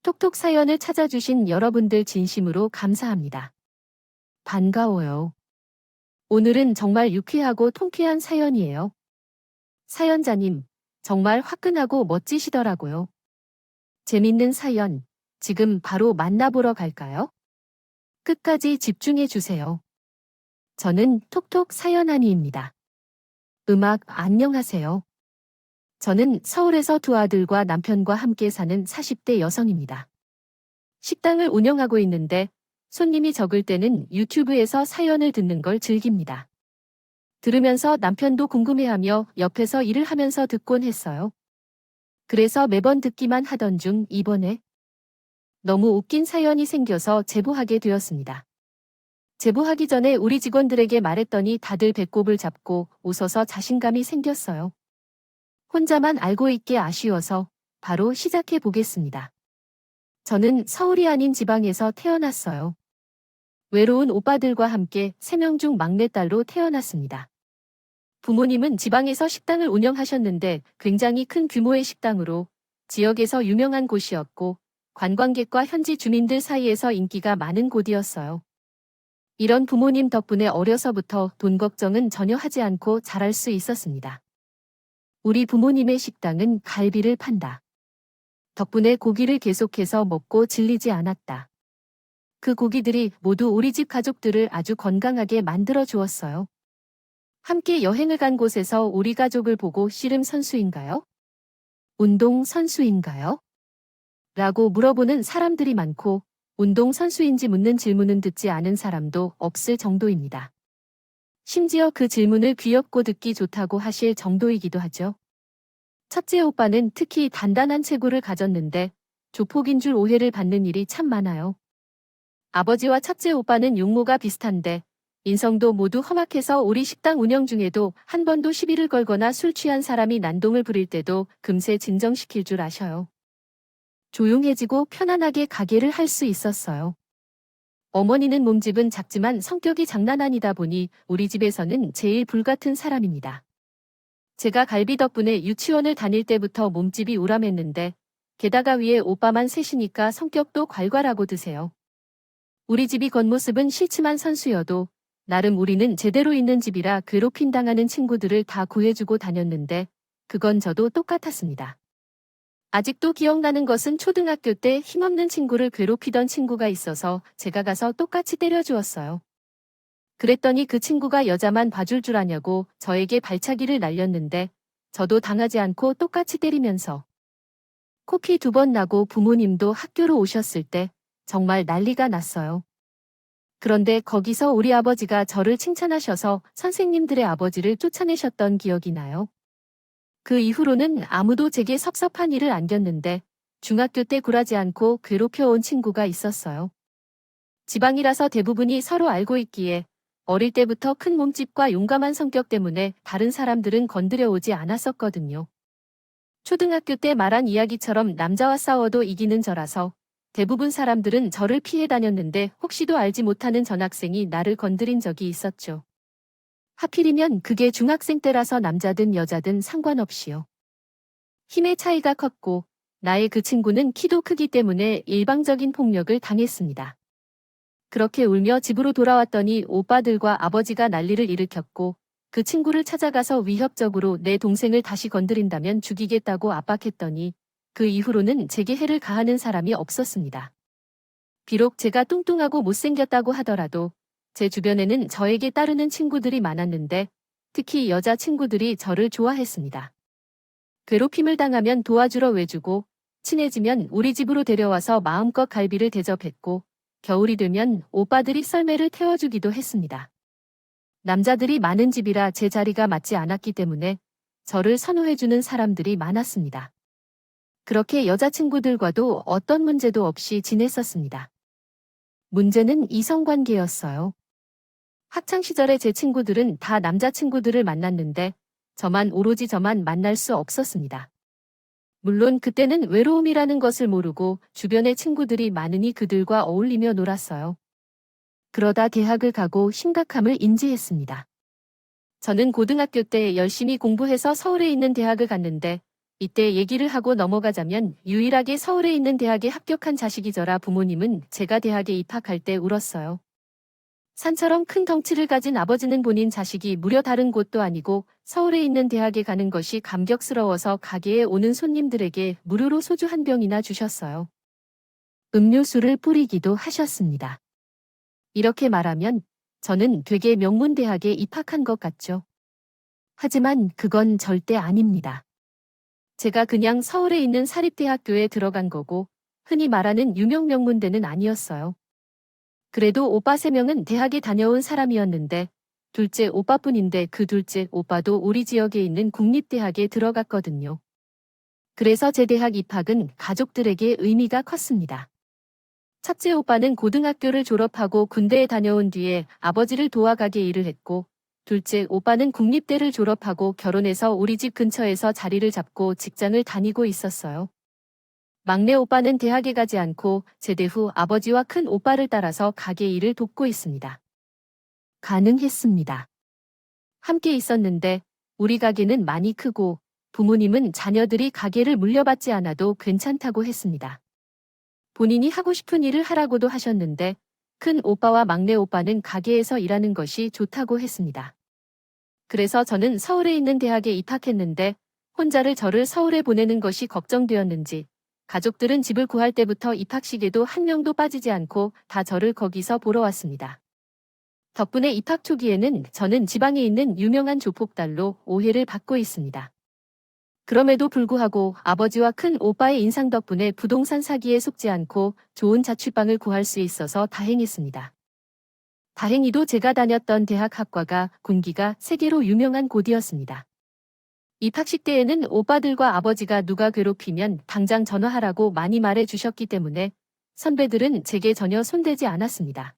톡톡 사연을 찾아주신 여러분들 진심으로 감사합니다. 반가워요. 오늘은 정말 유쾌하고 통쾌한 사연이에요. 사연자님, 정말 화끈하고 멋지시더라고요. 재밌는 사연, 지금 바로 만나보러 갈까요? 끝까지 집중해 주세요. 저는 톡톡 사연하니입니다. 음악 안녕하세요. 저는 서울에서 두 아들과 남편과 함께 사는 40대 여성입니다. 식당을 운영하고 있는데 손님이 적을 때는 유튜브에서 사연을 듣는 걸 즐깁니다. 들으면서 남편도 궁금해하며 옆에서 일을 하면서 듣곤 했어요. 그래서 매번 듣기만 하던 중 이번에 너무 웃긴 사연이 생겨서 제보하게 되었습니다. 제보하기 전에 우리 직원들에게 말했더니 다들 배꼽을 잡고 웃어서 자신감이 생겼어요. 혼자만 알고 있게 아쉬워서 바로 시작해 보겠습니다. 저는 서울이 아닌 지방에서 태어났어요. 외로운 오빠들과 함께 3명 중 막내딸로 태어났습니다. 부모님은 지방에서 식당을 운영하셨는데 굉장히 큰 규모의 식당으로 지역에서 유명한 곳이었고 관광객과 현지 주민들 사이에서 인기가 많은 곳이었어요. 이런 부모님 덕분에 어려서부터 돈 걱정은 전혀 하지 않고 자랄 수 있었습니다. 우리 부모님의 식당은 갈비를 판다. 덕분에 고기를 계속해서 먹고 질리지 않았다. 그 고기들이 모두 우리 집 가족들을 아주 건강하게 만들어 주었어요. 함께 여행을 간 곳에서 우리 가족을 보고 씨름 선수인가요? 운동 선수인가요? 라고 물어보는 사람들이 많고 운동 선수인지 묻는 질문은 듣지 않은 사람도 없을 정도입니다. 심지어 그 질문을 귀엽고 듣기 좋다고 하실 정도이기도 하죠. 첫째 오빠는 특히 단단한 체구를 가졌는데 조폭인 줄 오해를 받는 일이 참 많아요. 아버지와 첫째 오빠는 육모가 비슷한데 인성도 모두 험악해서 우리 식당 운영 중에도 한 번도 시비를 걸거나 술 취한 사람이 난동을 부릴 때도 금세 진정시킬 줄 아셔요. 조용해지고 편안하게 가게를 할 수 있었어요. 어머니는 몸집은 작지만 성격이 장난 아니다 보니 우리 집에서는 제일 불같은 사람입니다. 제가 갈비 덕분에 유치원을 다닐 때부터 몸집이 우람했는데 게다가 위에 오빠만 셋이니까 성격도 괄괄하고 드세요. 우리 집이 겉모습은 싫지만 선수여도 나름 우리는 제대로 있는 집이라 괴롭힘 당하는 친구들을 다 구해주고 다녔는데 그건 저도 똑같았습니다. 아직도 기억나는 것은 초등학교 때 힘없는 친구를 괴롭히던 친구가 있어서 제가 가서 똑같이 때려주었어요. 그랬더니 그 친구가 여자만 봐줄 줄 아냐고 저에게 발차기를 날렸는데 저도 당하지 않고 똑같이 때리면서 코피 2번 나고 부모님도 학교로 오셨을 때 정말 난리가 났어요. 그런데 거기서 우리 아버지가 저를 칭찬하셔서 선생님들의 아버지를 쫓아내셨던 기억이 나요. 그 이후로는 아무도 제게 섭섭한 일을 안겼는데 중학교 때 굴하지 않고 괴롭혀온 친구가 있었어요. 지방이라서 대부분이 서로 알고 있기에 어릴 때부터 큰 몸집과 용감한 성격 때문에 다른 사람들은 건드려 오지 않았었거든요. 초등학교 때 말한 이야기처럼 남자와 싸워도 이기는 저라서 대부분 사람들은 저를 피해 다녔는데 혹시도 알지 못하는 전학생이 나를 건드린 적이 있었죠. 하필이면 그게 중학생 때라서 남자든 여자든 상관없이요. 힘의 차이가 컸고 나의 그 친구는 키도 크기 때문에 일방적인 폭력을 당했습니다. 그렇게 울며 집으로 돌아왔더니 오빠들과 아버지가 난리를 일으켰고 그 친구를 찾아가서 위협적으로 내 동생을 다시 건드린다면 죽이겠다고 압박했더니 그 이후로는 제게 해를 가하는 사람이 없었습니다. 비록 제가 뚱뚱하고 못생겼다고 하더라도 제 주변에는 저에게 따르는 친구들이 많았는데 특히 여자 친구들이 저를 좋아했습니다. 괴롭힘을 당하면 도와주러 외주고 친해지면 우리 집으로 데려와서 마음껏 갈비를 대접했고 겨울이 되면 오빠들이 썰매를 태워주기도 했습니다. 남자들이 많은 집이라 제 자리가 맞지 않았기 때문에 저를 선호해주는 사람들이 많았습니다. 그렇게 여자친구들과도 어떤 문제도 없이 지냈었습니다. 문제는 이성관계였어요. 학창시절에 제 친구들은 다 남자친구들을 만났는데 저만 오로지 저만 만날 수 없었습니다. 물론 그때는 외로움이라는 것을 모르고 주변에 친구들이 많으니 그들과 어울리며 놀았어요. 그러다 대학을 가고 심각함을 인지했습니다. 저는 고등학교 때 열심히 공부해서 서울에 있는 대학을 갔는데 이때 얘기를 하고 넘어가자면 유일하게 서울에 있는 대학에 합격한 자식이저라 부모님은 제가 대학에 입학할 때 울었어요. 산처럼 큰 덩치를 가진 아버지는 본인 자식이 무려 다른 곳도 아니고 서울에 있는 대학에 가는 것이 감격스러워서 가게에 오는 손님들에게 무료로 소주 한 병이나 주셨어요. 음료수를 뿌리기도 하셨습니다. 이렇게 말하면 저는 되게 명문대학에 입학한 것 같죠. 하지만 그건 절대 아닙니다. 제가 그냥 서울에 있는 사립대학교에 들어간 거고 흔히 말하는 유명 명문대는 아니었어요. 그래도 오빠 3명은 대학에 다녀온 사람이었는데 둘째 오빠뿐인데 그 둘째 오빠도 우리 지역에 있는 국립대학에 들어갔거든요. 그래서 제 대학 입학은 가족들에게 의미가 컸습니다. 첫째 오빠는 고등학교를 졸업하고 군대에 다녀온 뒤에 아버지를 도와 가게 일을 했고 둘째 오빠는 국립대를 졸업하고 결혼해서 우리 집 근처에서 자리를 잡고 직장을 다니고 있었어요. 막내 오빠는 대학에 가지 않고 제대 후 아버지와 큰 오빠를 따라서 가게 일을 돕고 있습니다. 가능했습니다. 함께 있었는데 우리 가게는 많이 크고 부모님은 자녀들이 가게를 물려받지 않아도 괜찮다고 했습니다. 본인이 하고 싶은 일을 하라고도 하셨는데 큰 오빠와 막내 오빠는 가게에서 일하는 것이 좋다고 했습니다. 그래서 저는 서울에 있는 대학에 입학했는데 혼자를 저를 서울에 보내는 것이 걱정되었는지 가족들은 집을 구할 때부터 입학식에도 한 명도 빠지지 않고 다 저를 거기서 보러 왔습니다. 덕분에 입학 초기에는 저는 지방에 있는 유명한 조폭달로 오해를 받고 있습니다. 그럼에도 불구하고 아버지와 큰 오빠의 인상 덕분에 부동산 사기에 속지 않고 좋은 자취방을 구할 수 있어서 다행했습니다. 다행히도 제가 다녔던 대학 학과가 군기가 세계로 유명한 곳이었습니다. 입학식 때에는 오빠들과 아버지가 누가 괴롭히면 당장 전화하라고 많이 말해 주셨기 때문에 선배들은 제게 전혀 손대지 않았습니다.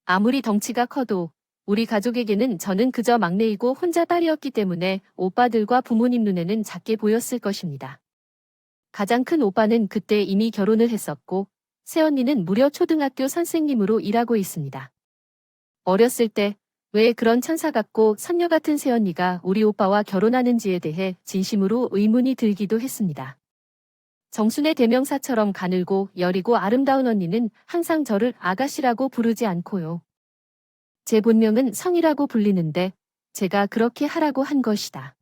아무리 덩치가 커도 우리 가족에게는 저는 그저 막내이고 혼자 딸이었기 때문에 오빠들과 부모님 눈에는 작게 보였을 것입니다. 가장 큰 오빠는 그때 이미 결혼을 했었고 새언니는 무려 초등학교 선생님으로 일하고 있습니다. 어렸을 때 왜 그런 천사 같고 선녀 같은 새언니가 우리 오빠와 결혼하는지에 대해 진심으로 의문이 들기도 했습니다. 정순의 대명사처럼 가늘고 여리고 아름다운 언니는 항상 저를 아가씨라고 부르지 않고요. 제 본명은 성이라고 불리는데 제가 그렇게 하라고 한 것이다.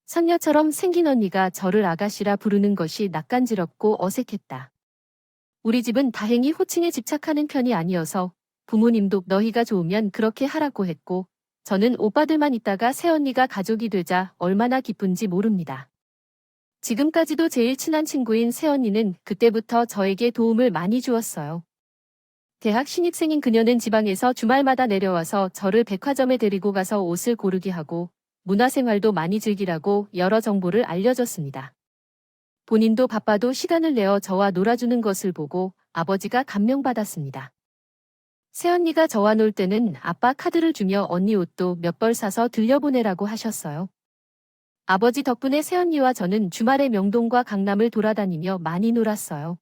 선녀처럼 생긴 언니가 저를 아가씨라 부르는 것이 낯간지럽고 어색했다. 우리 집은 다행히 호칭에 집착하는 편이 아니어서 부모님도 너희가 좋으면 그렇게 하라고 했고 저는 오빠들만 있다가 새언니가 가족이 되자 얼마나 기쁜지 모릅니다. 지금까지도 제일 친한 친구인 새언니는 그때부터 저에게 도움을 많이 주었어요. 대학 신입생인 그녀는 지방에서 주말마다 내려와서 저를 백화점에 데리고 가서 옷을 고르게 하고 문화생활도 많이 즐기라고 여러 정보를 알려줬습니다. 본인도 바빠도 시간을 내어 저와 놀아주는 것을 보고 아버지가 감명받았습니다. 새언니가 저와 놀 때는 아빠 카드를 주며 언니 옷도 몇 벌 사서 들려보내라고 하셨어요. 아버지 덕분에 새언니와 저는 주말에 명동과 강남을 돌아다니며 많이 놀았어요.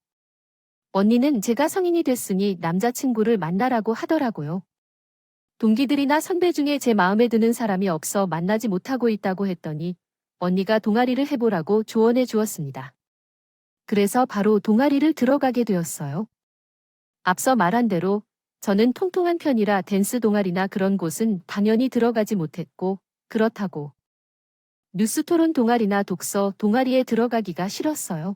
언니는 제가 성인이 됐으니 남자친구를 만나라고 하더라고요. 동기들이나 선배 중에 제 마음에 드는 사람이 없어 만나지 못하고 있다고 했더니 언니가 동아리를 해보라고 조언해 주었습니다. 그래서 바로 동아리를 들어가게 되었어요. 앞서 말한 대로 저는 통통한 편이라 댄스 동아리나 그런 곳은 당연히 들어가지 못했고 그렇다고 뉴스 토론 동아리나 독서 동아리에 들어가기가 싫었어요.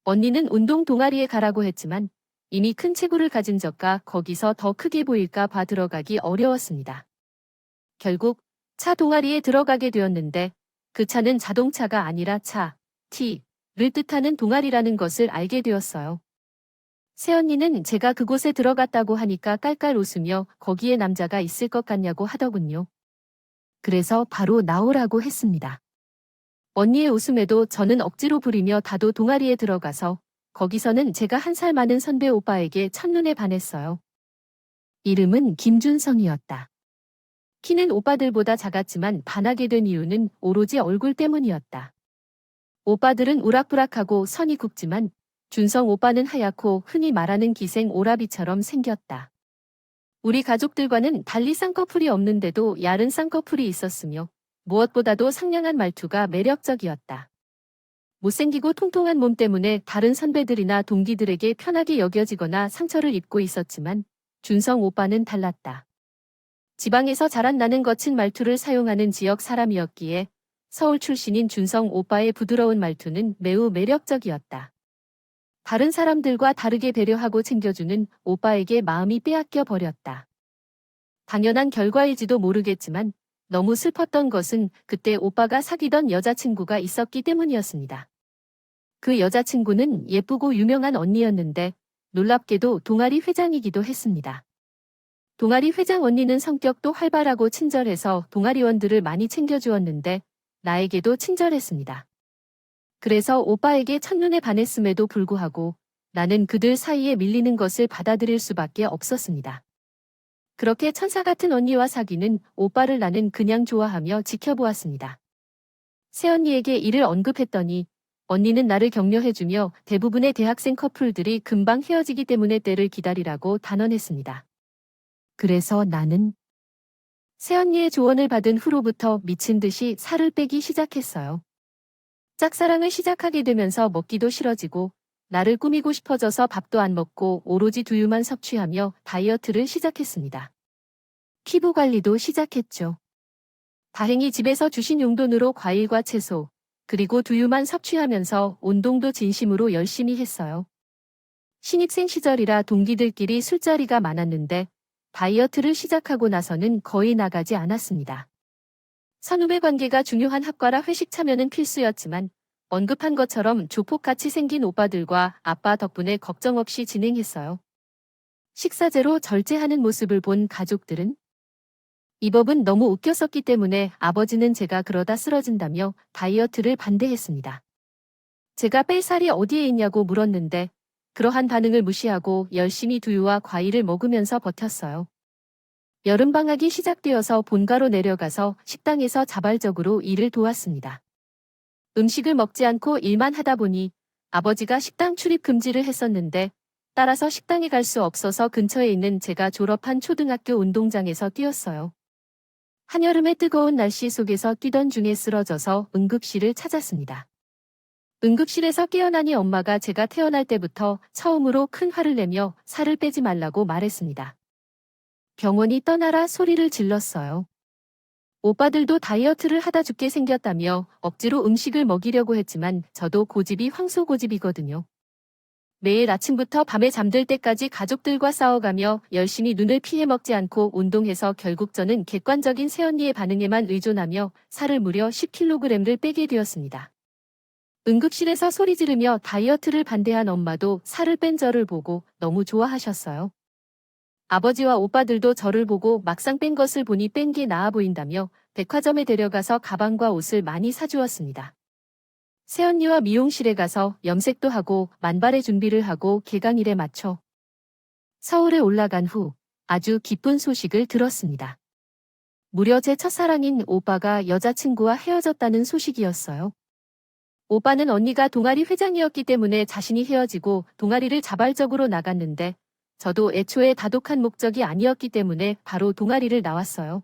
언니는 운동 동아리에 가라고 했지만 이미 큰 체구를 가진 저가 거기서 더 크게 보일까 봐 들어가기 어려웠습니다. 결국 차 동아리에 들어가게 되었는데 그 차는 자동차가 아니라 차, T를 뜻하는 동아리라는 것을 알게 되었어요. 새언니는 제가 그곳에 들어갔다고 하니까 깔깔 웃으며 거기에 남자가 있을 것 같냐고 하더군요. 그래서 바로 나오라고 했습니다. 언니의 웃음에도 저는 억지로 부리며 다도 동아리에 들어가서 거기서는 제가 1살 많은 선배 오빠에게 첫눈에 반했어요. 이름은 김준성이었다. 키는 오빠들보다 작았지만 반하게 된 이유는 오로지 얼굴 때문이었다. 오빠들은 우락부락하고 선이 굵지만 준성 오빠는 하얗고 흔히 말하는 기생 오라비처럼 생겼다. 우리 가족들과는 달리 쌍꺼풀이 없는데도 야른 쌍꺼풀이 있었으며 무엇보다도 상냥한 말투가 매력적이었다. 못생기고 통통한 몸 때문에 다른 선배들이나 동기들에게 편하게 여겨지거나 상처를 입고 있었지만 준성 오빠는 달랐다. 지방에서 자란 나는 거친 말투를 사용하는 지역 사람이었기에 서울 출신인 준성 오빠의 부드러운 말투는 매우 매력적이었다. 다른 사람들과 다르게 배려하고 챙겨주는 오빠에게 마음이 빼앗겨 버렸다. 당연한 결과일지도 모르겠지만 너무 슬펐던 것은 그때 오빠가 사귀던 여자친구가 있었기 때문이었습니다. 그 여자친구는 예쁘고 유명한 언니였는데 놀랍게도 동아리 회장이기도 했습니다. 동아리 회장 언니는 성격도 활발하고 친절해서 동아리원들을 많이 챙겨주었는데 나에게도 친절했습니다. 그래서 오빠에게 첫눈에 반했음에도 불구하고 나는 그들 사이에 밀리는 것을 받아들일 수밖에 없었습니다. 그렇게 천사 같은 언니와 사귀는 오빠를 나는 그냥 좋아하며 지켜보았습니다. 새언니에게 이를 언급했더니 언니는 나를 격려해주며 대부분의 대학생 커플들이 금방 헤어지기 때문에 때를 기다리라고 단언했습니다. 그래서 나는 새언니의 조언을 받은 후로부터 미친 듯이 살을 빼기 시작했어요. 짝사랑을 시작하게 되면서 먹기도 싫어지고 나를 꾸미고 싶어져서 밥도 안 먹고 오로지 두유만 섭취하며 다이어트를 시작했습니다. 피부 관리도 시작했죠. 다행히 집에서 주신 용돈으로 과일과 채소, 그리고 두유만 섭취하면서 운동도 진심으로 열심히 했어요. 신입생 시절이라 동기들끼리 술자리가 많았는데 다이어트를 시작하고 나서는 거의 나가지 않았습니다. 선후배 관계가 중요한 학과라 회식 참여는 필수였지만 언급한 것처럼 조폭같이 생긴 오빠들과 아빠 덕분에 걱정 없이 진행했어요. 식사제로 절제하는 모습을 본 가족들은 이 법은 너무 웃겼었기 때문에 아버지는 제가 그러다 쓰러진다며 다이어트를 반대했습니다. 제가 뺄 살이 어디에 있냐고 물었는데 그러한 반응을 무시하고 열심히 두유와 과일을 먹으면서 버텼어요. 여름방학이 시작되어서 본가로 내려가서 식당에서 자발적으로 일을 도왔습니다. 음식을 먹지 않고 일만 하다 보니 아버지가 식당 출입 금지를 했었는데 따라서 식당에 갈 수 없어서 근처에 있는 제가 졸업한 초등학교 운동장에서 뛰었어요. 한여름의 뜨거운 날씨 속에서 뛰던 중에 쓰러져서 응급실을 찾았습니다. 응급실에서 깨어나니 엄마가 제가 태어날 때부터 처음으로 큰 화를 내며 살을 빼지 말라고 말했습니다. 병원이 떠나라 소리를 질렀어요. 오빠들도 다이어트를 하다 죽게 생겼다며 억지로 음식을 먹이려고 했지만 저도 고집이 황소고집이거든요. 매일 아침부터 밤에 잠들 때까지 가족들과 싸워가며 열심히 눈을 피해 먹지 않고 운동해서 결국 저는 객관적인 새언니의 반응에만 의존하며 살을 무려 10kg를 빼게 되었습니다. 응급실에서 소리 지르며 다이어트를 반대한 엄마도 살을 뺀 저를 보고 너무 좋아하셨어요. 아버지와 오빠들도 저를 보고 막상 뺀 것을 보니 뺀 게 나아 보인다며 백화점에 데려가서 가방과 옷을 많이 사주었습니다. 새언니와 미용실에 가서 염색도 하고 만발의 준비를 하고 개강일에 맞춰 서울에 올라간 후 아주 기쁜 소식을 들었습니다. 무려 제 첫사랑인 오빠가 여자친구와 헤어졌다는 소식이었어요. 오빠는 언니가 동아리 회장이었기 때문에 자신이 헤어지고 동아리를 자발적으로 나갔는데 저도 애초에 다독한 목적이 아니었기 때문에 바로 동아리를 나왔어요.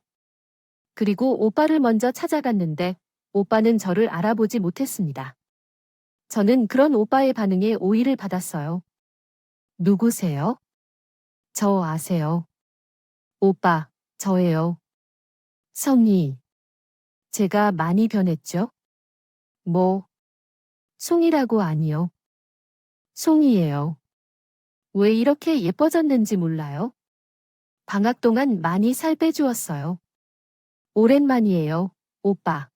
그리고 오빠를 먼저 찾아갔는데 오빠는 저를 알아보지 못했습니다. 저는 그런 오빠의 반응에 오해를 받았어요. 누구세요? 저 아세요? 오빠, 저예요. 성희. 제가 많이 변했죠? 뭐? 송이라고 아니요. 송이예요. 왜 이렇게 예뻐졌는지 몰라요? 방학 동안 많이 살 빼주었어요. 오랜만이에요, 오빠.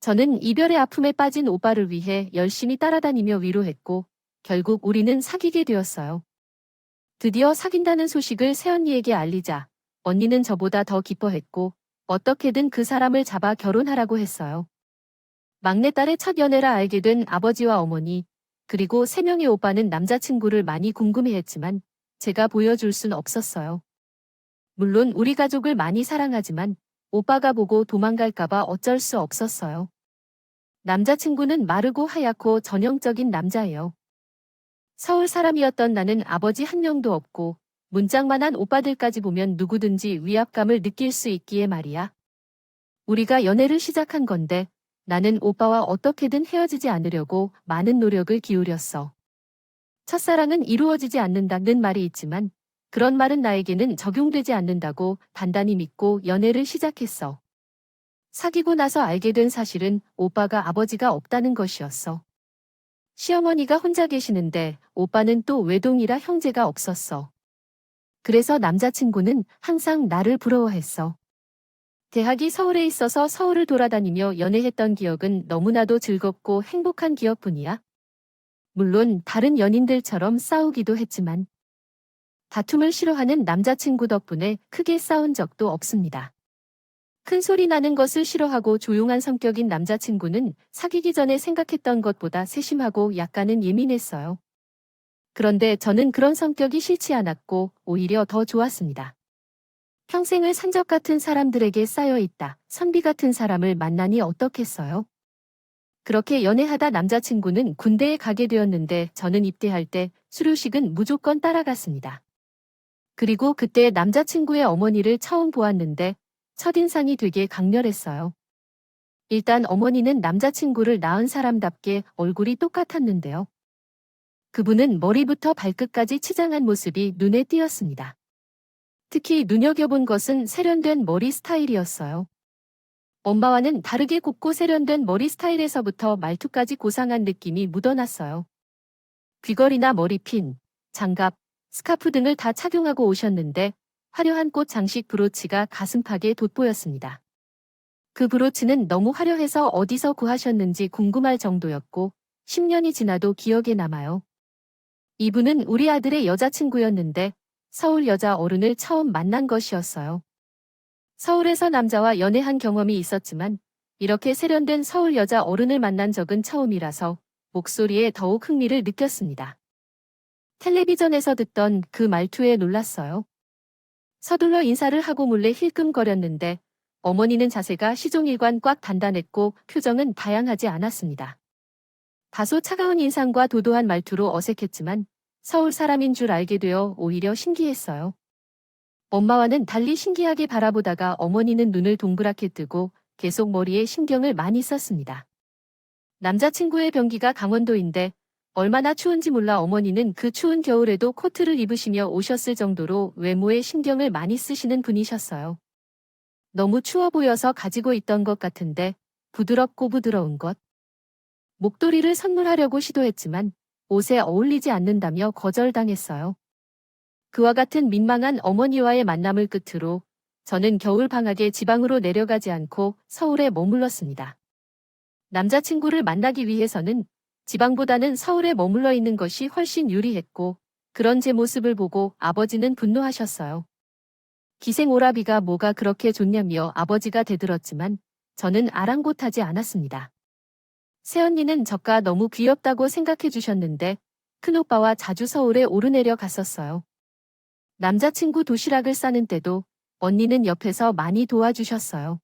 저는 이별의 아픔에 빠진 오빠를 위해 열심히 따라다니며 위로했고 결국 우리는 사귀게 되었어요. 드디어 사귄다는 소식을 새언니에게 알리자 언니는 저보다 더 기뻐했고 어떻게든 그 사람을 잡아 결혼하라고 했어요. 막내딸의 첫 연애라 알게 된 아버지와 어머니 그리고 3명의 오빠는 남자친구를 많이 궁금해했지만 제가 보여줄 순 없었어요. 물론 우리 가족을 많이 사랑하지만 오빠가 보고 도망갈까봐 어쩔 수 없었어요. 남자친구는 마르고 하얗고 전형적인 남자예요. 서울 사람이었던 나는 아버지 한 명도 없고 문짝만한 오빠들까지 보면 누구든지 위압감을 느낄 수 있기에 말이야. 우리가 연애를 시작한 건데 나는 오빠와 어떻게든 헤어지지 않으려고 많은 노력을 기울였어. 첫사랑은 이루어지지 않는다는 말이 있지만 그런 말은 나에게는 적용되지 않는다고 단단히 믿고 연애를 시작했어. 사귀고 나서 알게 된 사실은 오빠가 아버지가 없다는 것이었어. 시어머니가 혼자 계시는데 오빠는 또 외동이라 형제가 없었어. 그래서 남자친구는 항상 나를 부러워했어. 대학이 서울에 있어서 서울을 돌아다니며 연애했던 기억은 너무나도 즐겁고 행복한 기억뿐이야. 물론 다른 연인들처럼 싸우기도 했지만 다툼을 싫어하는 남자친구 덕분에 크게 싸운 적도 없습니다. 큰 소리 나는 것을 싫어하고 조용한 성격인 남자친구는 사귀기 전에 생각했던 것보다 세심하고 약간은 예민했어요. 그런데 저는 그런 성격이 싫지 않았고 오히려 더 좋았습니다. 평생을 산적 같은 사람들에게 쌓여 있다. 선비 같은 사람을 만나니 어떻겠어요? 그렇게 연애하다 남자친구는 군대에 가게 되었는데 저는 입대할 때 수료식은 무조건 따라갔습니다. 그리고 그때 남자친구의 어머니를 처음 보았는데 첫인상이 되게 강렬했어요. 일단 어머니는 남자친구를 낳은 사람답게 얼굴이 똑같았는데요. 그분은 머리부터 발끝까지 치장한 모습이 눈에 띄었습니다. 특히 눈여겨본 것은 세련된 머리 스타일이었어요. 엄마와는 다르게 곱고 세련된 머리 스타일에서부터 말투까지 고상한 느낌이 묻어났어요. 귀걸이나 머리핀, 장갑, 스카프 등을 다 착용하고 오셨는데 화려한 꽃 장식 브로치가 가슴팍에 돋보였습니다. 그 브로치는 너무 화려해서 어디서 구하셨는지 궁금할 정도였고 10년이 지나도 기억에 남아요. 이분은 우리 아들의 여자친구였는데 서울 여자 어른을 처음 만난 것이었어요. 서울에서 남자와 연애한 경험이 있었지만 이렇게 세련된 서울 여자 어른을 만난 적은 처음이라서 목소리에 더욱 흥미를 느꼈습니다. 텔레비전에서 듣던 그 말투에 놀랐어요. 서둘러 인사를 하고 몰래 힐끔거렸는데 어머니는 자세가 시종일관 꽉 단단했고 표정은 다양하지 않았습니다. 다소 차가운 인상과 도도한 말투로 어색했지만 서울 사람인 줄 알게 되어 오히려 신기했어요. 엄마와는 달리 신기하게 바라보다가 어머니는 눈을 동그랗게 뜨고 계속 머리에 신경을 많이 썼습니다. 남자친구의 병기가 강원도인데 얼마나 추운지 몰라 어머니는 그 추운 겨울에도 코트를 입으시며 오셨을 정도로 외모에 신경을 많이 쓰시는 분이셨어요. 너무 추워 보여서 가지고 있던 것 같은데 부드럽고 부드러운 것. 목도리를 선물하려고 시도했지만 옷에 어울리지 않는다며 거절당했어요. 그와 같은 민망한 어머니와의 만남을 끝으로 저는 겨울 방학에 지방으로 내려가지 않고 서울에 머물렀습니다. 남자친구를 만나기 위해서는 지방보다는 서울에 머물러 있는 것이 훨씬 유리했고 그런 제 모습을 보고 아버지는 분노하셨어요. 기생오라비가 뭐가 그렇게 좋냐며 아버지가 대들었지만 저는 아랑곳하지 않았습니다. 새언니는 저가 너무 귀엽다고 생각해 주셨는데 큰오빠와 자주 서울에 오르내려 갔었어요. 남자친구 도시락을 싸는 때도 언니는 옆에서 많이 도와주셨어요.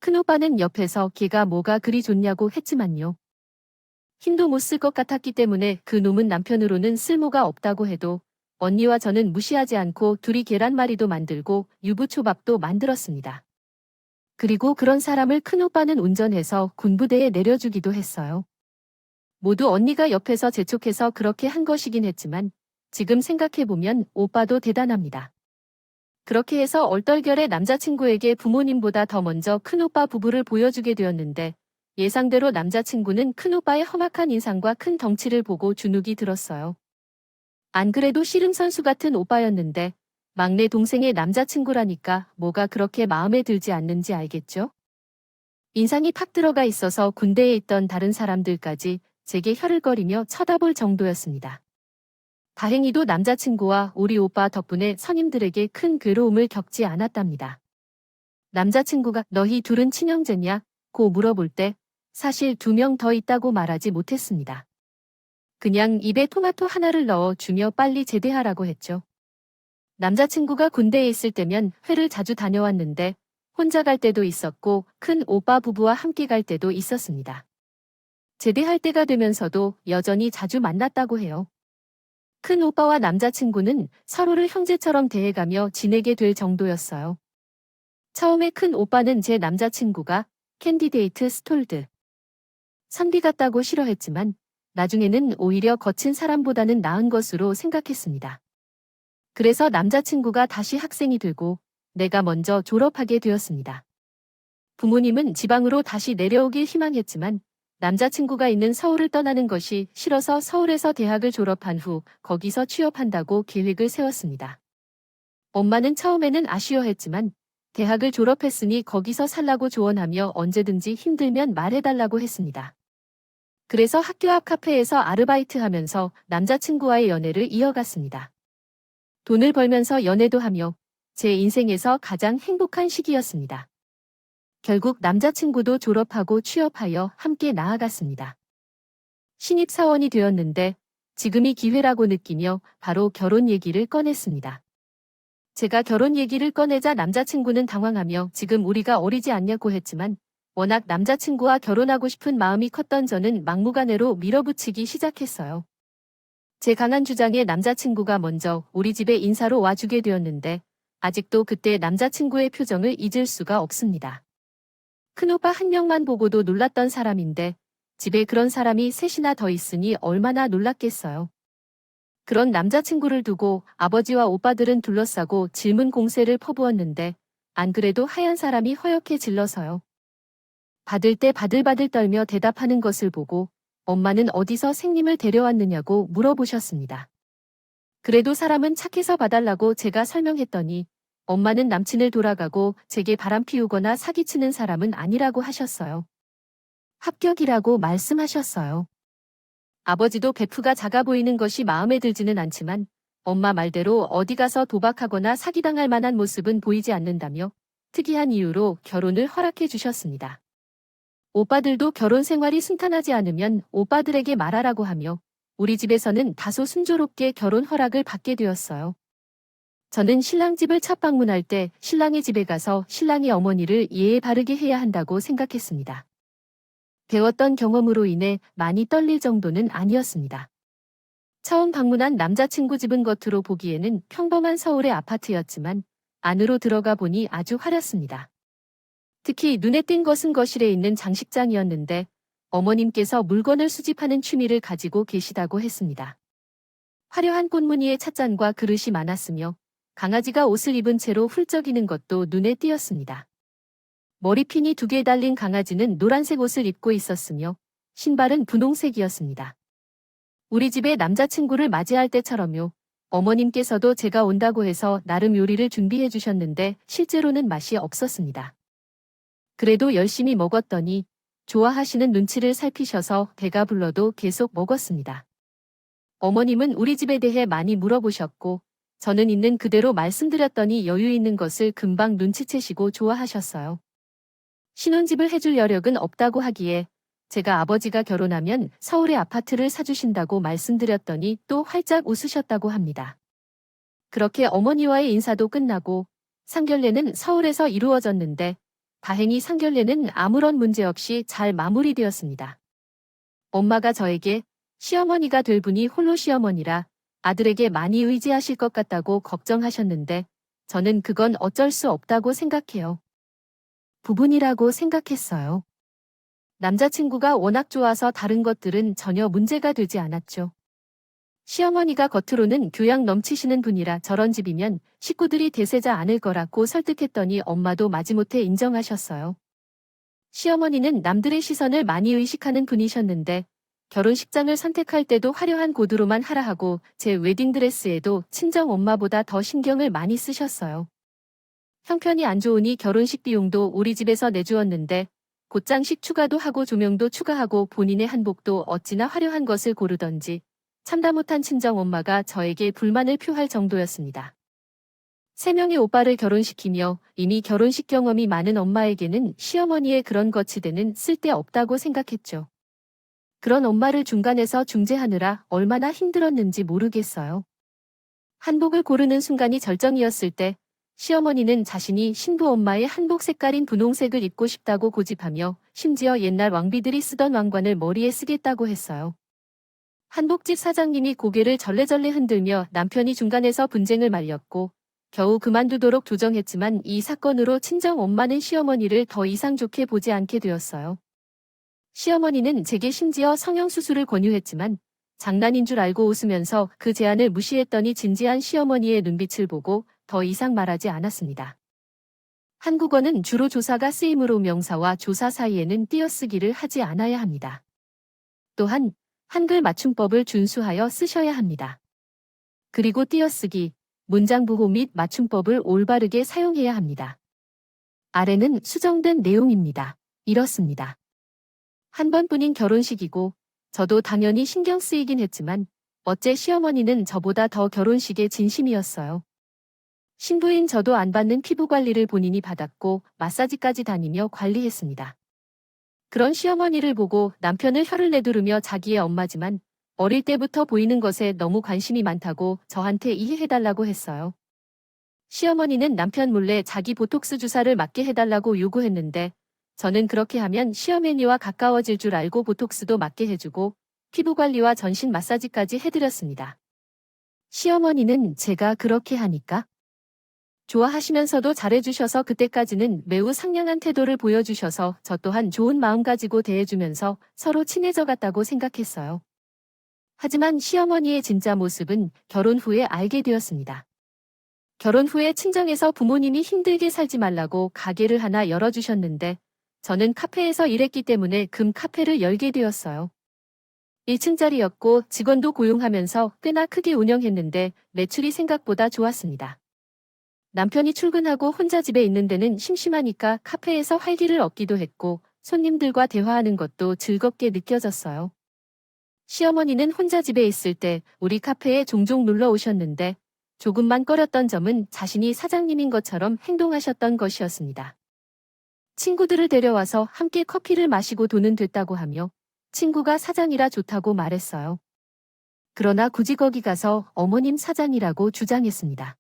큰오빠는 옆에서 걔가 뭐가 그리 좋냐고 했지만요. 힘도 못 쓸 것 같았기 때문에 그 놈은 남편으로는 쓸모가 없다고 해도 언니와 저는 무시하지 않고 둘이 계란말이도 만들고 유부초밥도 만들었습니다. 그리고 그런 사람을 큰오빠는 운전해서 군부대에 내려주기도 했어요. 모두 언니가 옆에서 재촉해서 그렇게 한 것이긴 했지만 지금 생각해보면 오빠도 대단합니다. 그렇게 해서 얼떨결에 남자친구에게 부모님보다 더 먼저 큰오빠 부부를 보여주게 되었는데 예상대로 남자친구는 큰오빠의 험악한 인상과 큰 덩치를 보고 주눅이 들었어요. 안 그래도 씨름 선수 같은 오빠였는데 막내 동생의 남자친구라니까 뭐가 그렇게 마음에 들지 않는지 알겠죠? 인상이 탁 들어가 있어서 군대에 있던 다른 사람들까지 제게 혀를 거리며 쳐다볼 정도였습니다. 다행히도 남자친구와 우리 오빠 덕분에 선임들에게 큰 괴로움을 겪지 않았답니다. 남자친구가 너희 둘은 친형제냐? 고 물어볼 때 사실 2명 더 있다고 말하지 못했습니다. 그냥 입에 토마토 하나를 넣어 주며 빨리 제대하라고 했죠. 남자친구가 군대에 있을 때면 회를 자주 다녀왔는데 혼자 갈 때도 있었고 큰 오빠 부부와 함께 갈 때도 있었습니다. 제대할 때가 되면서도 여전히 자주 만났다고 해요. 큰 오빠와 남자친구는 서로를 형제처럼 대해가며 지내게 될 정도였어요. 처음에 큰 오빠는 제 남자친구가 캔디데이트 스톨드. 선비 같다고 싫어했지만 나중에는 오히려 거친 사람보다는 나은 것으로 생각했습니다. 그래서 남자친구가 다시 학생이 되고 내가 먼저 졸업하게 되었습니다. 부모님은 지방으로 다시 내려오길 희망했지만 남자친구가 있는 서울을 떠나는 것이 싫어서 서울에서 대학을 졸업한 후 거기서 취업한다고 계획을 세웠습니다. 엄마는 처음에는 아쉬워했지만 대학을 졸업했으니 거기서 살라고 조언하며 언제든지 힘들면 말해달라고 했습니다. 그래서 학교 앞 카페에서 아르바이트하면서 남자친구와의 연애를 이어갔습니다. 돈을 벌면서 연애도 하며 제 인생에서 가장 행복한 시기였습니다. 결국 남자친구도 졸업하고 취업하여 함께 나아갔습니다. 신입사원이 되었는데 지금이 기회라고 느끼며 바로 결혼 얘기를 꺼냈습니다. 제가 결혼 얘기를 꺼내자 남자친구는 당황하며 지금 우리가 어리지 않냐고 했지만 워낙 남자친구와 결혼하고 싶은 마음이 컸던 저는 막무가내로 밀어붙이기 시작했어요. 제 강한 주장에 남자친구가 먼저 우리 집에 인사로 와주게 되었는데 아직도 그때 남자친구의 표정을 잊을 수가 없습니다. 큰오빠 한 명만 보고도 놀랐던 사람인데 집에 그런 사람이 셋이나 더 있으니 얼마나 놀랐겠어요. 그런 남자친구를 두고 아버지와 오빠들은 둘러싸고 질문 공세를 퍼부었는데 안 그래도 하얀 사람이 허옇게 질러서요. 받을 때 바들바들 떨며 대답하는 것을 보고 엄마는 어디서 생님을 데려왔느냐고 물어보셨습니다. 그래도 사람은 착해서 봐달라고 제가 설명했더니 엄마는 남친을 돌아가고 제게 바람 피우거나 사기치는 사람은 아니라고 하셨어요. 합격이라고 말씀하셨어요. 아버지도 베프가 작아 보이는 것이 마음에 들지는 않지만 엄마 말대로 어디 가서 도박하거나 사기당할 만한 모습은 보이지 않는다며 특이한 이유로 결혼을 허락해 주셨습니다. 오빠들도 결혼 생활이 순탄하지 않으면 오빠들에게 말하라고 하며 우리 집에서는 다소 순조롭게 결혼 허락을 받게 되었어요. 저는 신랑 집을 첫 방문할 때 신랑의 집에 가서 신랑의 어머니를 예에 바르게 해야 한다고 생각했습니다. 배웠던 경험으로 인해 많이 떨릴 정도는 아니었습니다. 처음 방문한 남자친구 집은 겉으로 보기에는 평범한 서울의 아파트였지만 안으로 들어가 보니 아주 화렸습니다. 특히 눈에 띈 것은 거실에 있는 장식장이었는데 어머님께서 물건을 수집하는 취미를 가지고 계시다고 했습니다. 화려한 꽃무늬의 찻잔과 그릇이 많았으며 강아지가 옷을 입은 채로 훌쩍이는 것도 눈에 띄었습니다. 머리핀이 2개 달린 강아지는 노란색 옷을 입고 있었으며 신발은 분홍색이었습니다. 우리 집에 남자친구를 맞이할 때처럼요. 어머님께서도 제가 온다고 해서 나름 요리를 준비해 주셨는데 실제로는 맛이 없었습니다. 그래도 열심히 먹었더니 좋아하시는 눈치를 살피셔서 배가 불러도 계속 먹었습니다. 어머님은 우리 집에 대해 많이 물어보셨고 저는 있는 그대로 말씀드렸더니 여유 있는 것을 금방 눈치채시고 좋아하셨어요. 신혼집을 해줄 여력은 없다고 하기에 제가 아버지가 결혼하면 서울에 아파트를 사주신다고 말씀드렸더니 또 활짝 웃으셨다고 합니다. 그렇게 어머니와의 인사도 끝나고 상견례는 서울에서 이루어졌는데 다행히 상견례는 아무런 문제 없이 잘 마무리되었습니다. 엄마가 저에게 시어머니가 될 분이 홀로 시어머니라 아들에게 많이 의지하실 것 같다고 걱정하셨는데 저는 그건 어쩔 수 없다고 생각해요. 부분이라고 생각했어요. 남자친구가 워낙 좋아서 다른 것들은 전혀 문제가 되지 않았죠. 시어머니가 겉으로는 교양 넘치시는 분이라 저런 집이면 식구들이 대세자 않을 거라고 설득했더니 엄마도 마지못해 인정하셨어요. 시어머니는 남들의 시선을 많이 의식하는 분이셨는데 결혼식장을 선택할 때도 화려한 구두로만 하라 하고 제 웨딩드레스에도 친정엄마보다 더 신경을 많이 쓰셨어요. 형편이 안 좋으니 결혼식 비용도 우리 집에서 내주었는데 곧장식 추가도 하고 조명도 추가하고 본인의 한복도 어찌나 화려한 것을 고르던지 참다 못한 친정엄마가 저에게 불만을 표할 정도였습니다. 3명의 오빠를 결혼시키며 이미 결혼식 경험이 많은 엄마에게는 시어머니의 그런 거치대는 쓸데없다고 생각했죠. 그런 엄마를 중간에서 중재하느라 얼마나 힘들었는지 모르겠어요. 한복을 고르는 순간이 절정이었을 때 시어머니는 자신이 신부 엄마의 한복 색깔인 분홍색을 입고 싶다고 고집하며 심지어 옛날 왕비들이 쓰던 왕관을 머리에 쓰겠다고 했어요. 한복집 사장님이 고개를 절레절레 흔들며 남편이 중간에서 분쟁을 말렸고 겨우 그만두도록 조정했지만 이 사건으로 친정 엄마는 시어머니를 더 이상 좋게 보지 않게 되었어요. 시어머니는 제게 심지어 성형수술을 권유했지만 장난인 줄 알고 웃으면서 그 제안을 무시했더니 진지한 시어머니의 눈빛을 보고 더 이상 말하지 않았습니다. 한국어는 주로 조사가 쓰이므로 명사와 조사 사이에는 띄어쓰기를 하지 않아야 합니다. 또한 한글 맞춤법을 준수하여 쓰셔야 합니다. 그리고 띄어쓰기, 문장 부호 및 맞춤법을 올바르게 사용해야 합니다. 아래는 수정된 내용입니다. 이렇습니다. 한 번뿐인 결혼식이고 저도 당연히 신경 쓰이긴 했지만 어째 시어머니는 저보다 더 결혼식에 진심이었어요. 신부인 저도 안 받는 피부 관리를 본인이 받았고 마사지까지 다니며 관리했습니다. 그런 시어머니를 보고 남편을 혀를 내두르며 자기의 엄마지만 어릴 때부터 보이는 것에 너무 관심이 많다고 저한테 이해해달라고 했어요. 시어머니는 남편 몰래 자기 보톡스 주사를 맞게 해달라고 요구했는데 저는 그렇게 하면 시어머니와 가까워질 줄 알고 보톡스도 맞게 해주고 피부관리와 전신 마사지까지 해드렸습니다. 시어머니는 제가 그렇게 하니까 좋아하시면서도 잘해주셔서 그때까지는 매우 상냥한 태도를 보여주셔서 저 또한 좋은 마음 가지고 대해주면서 서로 친해져 갔다고 생각했어요. 하지만 시어머니의 진짜 모습은 결혼 후에 알게 되었습니다. 결혼 후에 친정에서 부모님이 힘들게 살지 말라고 가게를 하나 열어주셨는데 저는 카페에서 일했기 때문에 금 카페를 열게 되었어요. 1층짜리였고 직원도 고용하면서 꽤나 크게 운영했는데 매출이 생각보다 좋았습니다. 남편이 출근하고 혼자 집에 있는 데는 심심하니까 카페에서 활기를 얻기도 했고 손님들과 대화하는 것도 즐겁게 느껴졌어요. 시어머니는 혼자 집에 있을 때 우리 카페에 종종 놀러 오셨는데 조금만 꺼렸던 점은 자신이 사장님인 것처럼 행동하셨던 것이었습니다. 친구들을 데려와서 함께 커피를 마시고 돈은 됐다고 하며 친구가 사장이라 좋다고 말했어요. 그러나 굳이 거기 가서 어머님 사장이라고 주장했습니다.